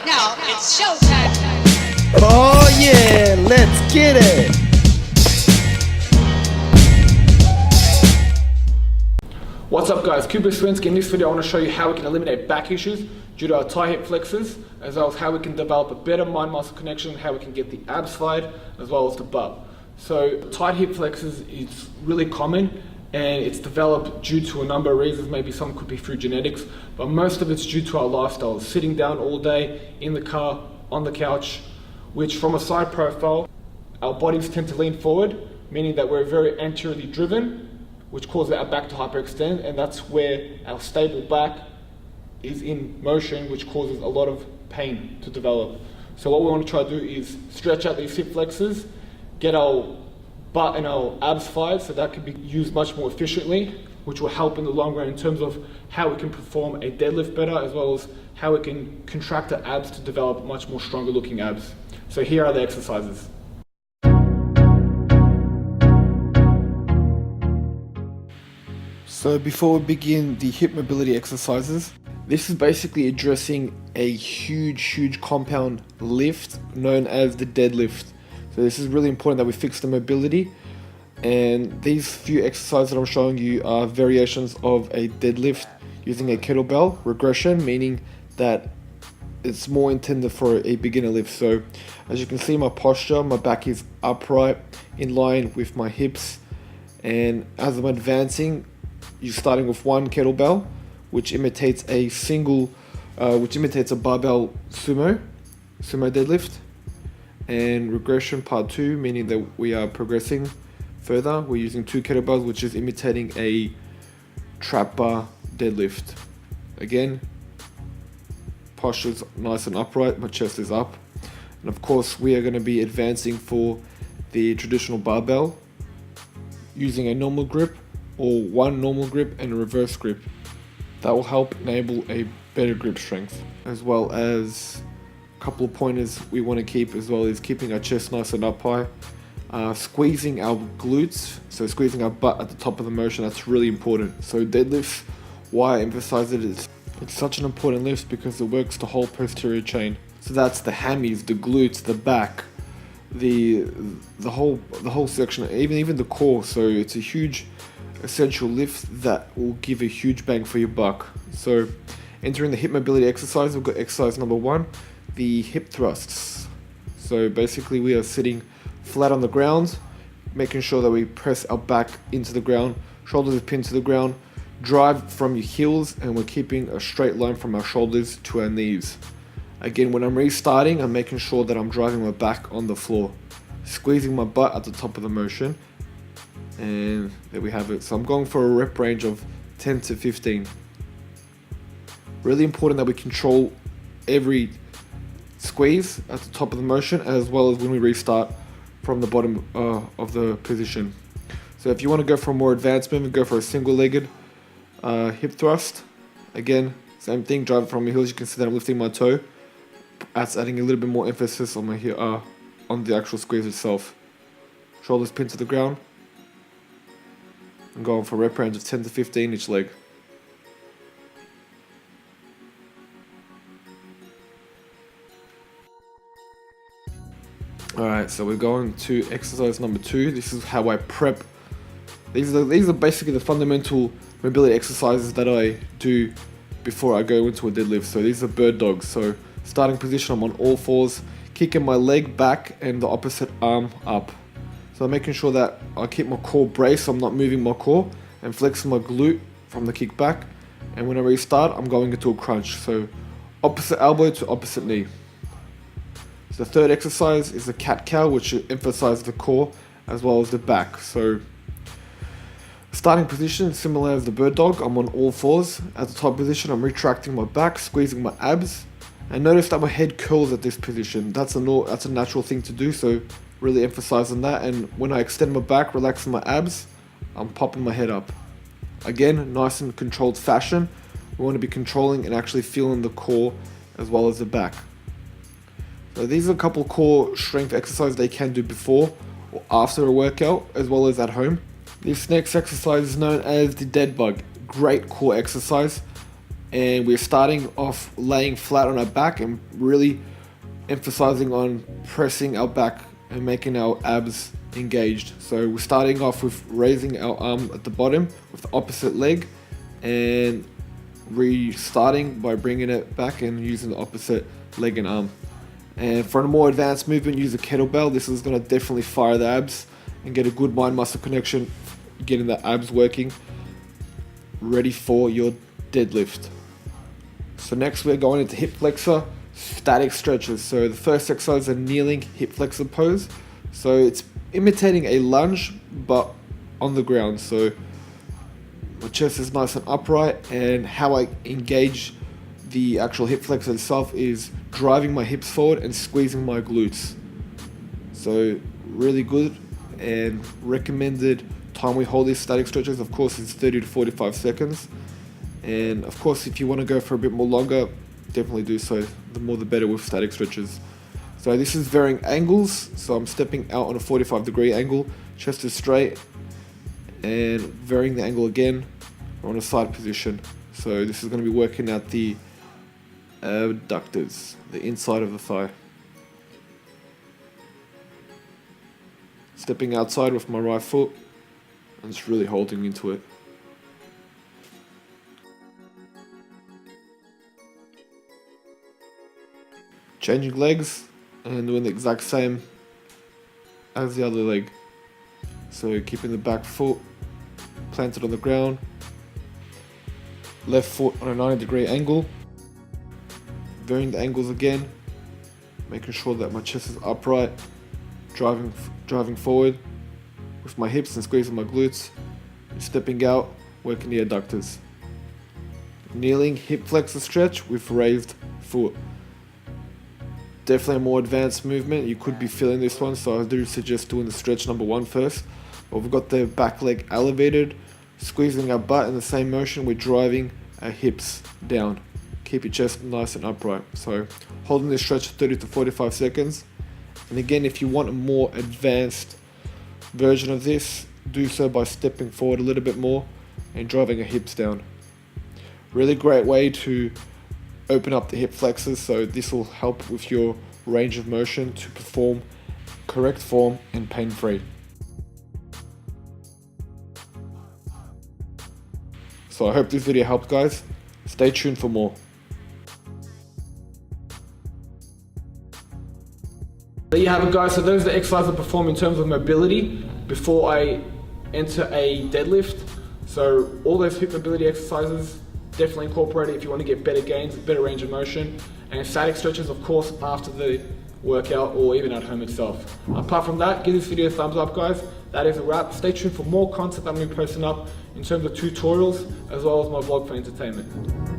Now it's showtime. Oh yeah, let's get it! What's up guys, Kuba Swensky. In this video I want to show you how we can eliminate back issues due to our thigh hip flexors, as well as how we can develop a better mind muscle connection, how we can get the abs fired, as well as the butt. So tight hip flexors is really common and it's developed due to a number of reasons. Maybe some could be through genetics, but most of it's due to our lifestyle, sitting down all day, in the car, on the couch, which from a side profile, our bodies tend to lean forward, meaning that we're very anteriorly driven, which causes our back to hyperextend, and that's where our stable back is in motion, which causes a lot of pain to develop. So what we want to try to do is stretch out these hip flexors, get our butt and our abs fired, so that can be used much more efficiently, which will help in the long run in terms of how we can perform a deadlift better, as well as how we can contract our abs to develop much more stronger looking abs. So here are the exercises. So before we begin the hip mobility exercises, this is basically addressing a huge compound lift known as the deadlift. So this is really important that we fix the mobility, and these few exercises that I'm showing you are variations of a deadlift using a kettlebell regression, meaning that it's more intended for a beginner lift. So as you can see, my posture, my back is upright in line with my hips, and as I'm advancing, you're starting with one kettlebell, which imitates a barbell sumo deadlift, and regression part 2, meaning that we are progressing further. We're using 2 kettlebells, which is imitating a trap bar deadlift. Again, posture's nice and upright, my chest is up, and of course we are going to be advancing for the traditional barbell using a normal grip, or one normal grip and a reverse grip. That will help enable a better grip strength, as well as a couple of pointers we want to keep, as well as keeping our chest nice and up high, squeezing our glutes, so squeezing our butt at the top of the motion. That's really important. So deadlifts, why I emphasize it is it's such an important lift because it works the whole posterior chain. So that's the hammies, the glutes, the back, the whole section, even the core. So it's a huge essential lift that will give a huge bang for your buck. So entering the hip mobility exercise, we've got exercise number 1, the hip thrusts. So basically we are sitting flat on the ground, making sure that we press our back into the ground, shoulders are pinned to the ground, drive from your heels, and we're keeping a straight line from our shoulders to our knees. Again, when I'm restarting, I'm making sure that I'm driving my back on the floor, squeezing my butt at the top of the motion. And there we have it. So I'm going for a rep range of 10 to 15. Really important that we control every squeeze at the top of the motion, as well as when we restart from the bottom of the position. So if you want to go for a more advanced movement, go for a single-legged hip thrust. Again, same thing, drive it from your heels. You can see that I'm lifting my toe. That's adding a little bit more emphasis on my on the actual squeeze itself. Shoulders pinned to the ground. I'm going for a rep range of 10 to 15 each leg. Alright, so we're going to exercise number 2. This is how I prep. These are basically the fundamental mobility exercises that I do before I go into a deadlift. So these are bird dogs. So starting position, I'm on all fours, kicking my leg back and the opposite arm up. So I'm making sure that I keep my core braced, so I'm not moving my core, and flexing my glute from the kick back. And when I restart, I'm going into a crunch. So opposite elbow to opposite knee. So the third exercise is the cat-cow, which emphasizes the core as well as the back. So starting position, similar as the bird dog, I'm on all fours. At the top position, I'm retracting my back, squeezing my abs. And notice that my head curls at this position. That's a natural thing to do, so really emphasize on that. And when I extend my back, relaxing my abs, I'm popping my head up. Again, nice and controlled fashion. We want to be controlling and actually feeling the core as well as the back. So these are a couple core strength exercises they can do before or after a workout, as well as at home. This next exercise is known as the dead bug. Great core exercise. and we're starting off laying flat on our back and really emphasizing on pressing our back and making our abs engaged. So we're starting off with raising our arm at the bottom with the opposite leg and restarting by bringing it back and using the opposite leg and arm. And for a more advanced movement, use a kettlebell. This is going to definitely fire the abs and get a good mind muscle connection, getting the abs working, ready for your deadlift. So next we're going into hip flexor static stretches. So the first exercise is a kneeling hip flexor pose. So it's imitating a lunge but on the ground. So my chest is nice and upright, and how I engage the actual hip flexor itself is driving my hips forward and squeezing my glutes. So really good, and recommended time we hold these static stretches, of course, is 30 to 45 seconds. And of course, if you want to go for a bit more longer, definitely do so. The more the better with static stretches. So this is varying angles. So I'm stepping out on a 45-degree angle, chest is straight, and varying the angle again on a side position. So this is going to be working out the abductors, the inside of the thigh. Stepping outside with my right foot and just really holding into it. Changing legs and doing the exact same as the other leg. So keeping the back foot planted on the ground, left foot on a 90-degree angle, varying the angles again, making sure that my chest is upright, driving forward with my hips and squeezing my glutes, stepping out, working the adductors. Kneeling hip flexor stretch with raised foot. Definitely a more advanced movement. You could be feeling this one, so I do suggest doing the stretch number 1 first. But we've got the back leg elevated, squeezing our butt in the same motion. We're driving our hips down. Keep your chest nice and upright. So holding this stretch 30 to 45 seconds. And again, if you want a more advanced version of this, do so by stepping forward a little bit more and driving your hips down. Really great way to open up the hip flexors, so this will help with your range of motion to perform correct form and pain-free. So I hope this video helped, guys. Stay tuned for more. There you have it, guys. So those are the exercises I perform in terms of mobility before I enter a deadlift. So all those hip mobility exercises, definitely incorporate it if you want to get better gains, better range of motion, and static stretches, of course, after the workout or even at home itself. Apart from that, give this video a thumbs up, guys. That is a wrap. Stay tuned for more content I'm going to be posting up in terms of tutorials as well as my vlog for entertainment.